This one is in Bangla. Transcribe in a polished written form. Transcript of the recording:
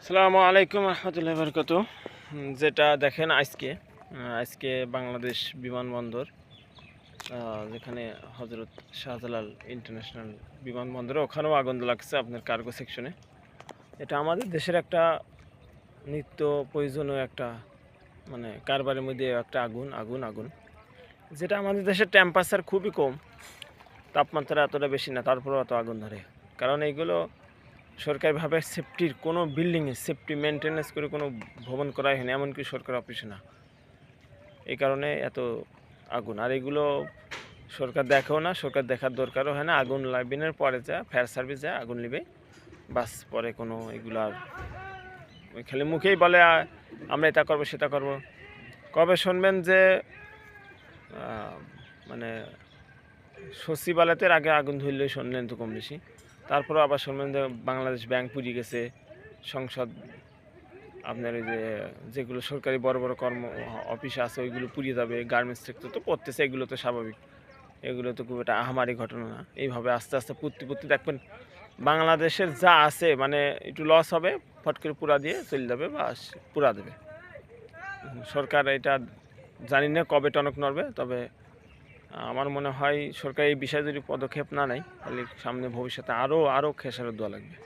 আসসালামু আলাইকুম রহমতুল্লাহি বারাকাতুহু। যেটা দেখেন আজকে বাংলাদেশ বিমানবন্দর, যেখানে হজরত শাহজালাল ইন্টারন্যাশনাল বিমানবন্দরে ওখানেও আগুন লাগছে আপনার কার্গো সেকশনে। এটা আমাদের দেশের একটা নিত্য প্রয়োজনীয় একটা মানে কারবারের মধ্যে একটা আগুন আগুন আগুন যেটা আমাদের দেশের টেম্পারেচার খুবই কম, তাপমাত্রা এতটা বেশি না, তারপরেও এত আগুন ধরে। কারণ এইগুলো সরকারিভাবে সেফটির কোনো বিল্ডিংয়ে সেফটি মেনটেন্যান্স করে কোনো ভবন করা হয়নি, এমনকি সরকার অফিসে না। এই কারণে এত আগুন। আর এগুলো সরকার দেখেও না, সরকার দেখার দরকারও হয় না। আগুন লাগানোর পরে ফায়ার সার্ভিস যায় আগুন নিবে, বাস। পরে কোনো এগুলো আর ওই খালি মুখেই বলে আমরা এটা করবো সেটা করব। কবে শুনবেন যে মানে সচিবালয়তের আগে আগুন ধরলে শুনলেন তো কম বেশি, তারপরেও আবার শুনবেন যে বাংলাদেশ ব্যাংক পুড়িয়ে গেছে, সংসদ আপনার এই যেগুলো সরকারি বড় বড় অফিস আছে ওইগুলো পুড়িয়ে যাবে, গার্মেন্টস সেক্টর তো পড়তেছে, এগুলো তো স্বাভাবিক, এগুলো তো খুব একটা আহামারি ঘটনা না। এইভাবে আস্তে আস্তে পড়তে দেখবেন বাংলাদেশের যা আছে মানে একটু লস হবে, ফট করে পুরা দিয়ে চলে যাবে বা পুরা দেবে। সরকার এটা জানি না কবে টনক নড়বে, তবে আমার মনে হয় সরকার এই বিষয়ে যদি পদক্ষেপ না নেয় তাহলে সামনে ভবিষ্যতে আরও খেসারত দেওয়া লাগবে।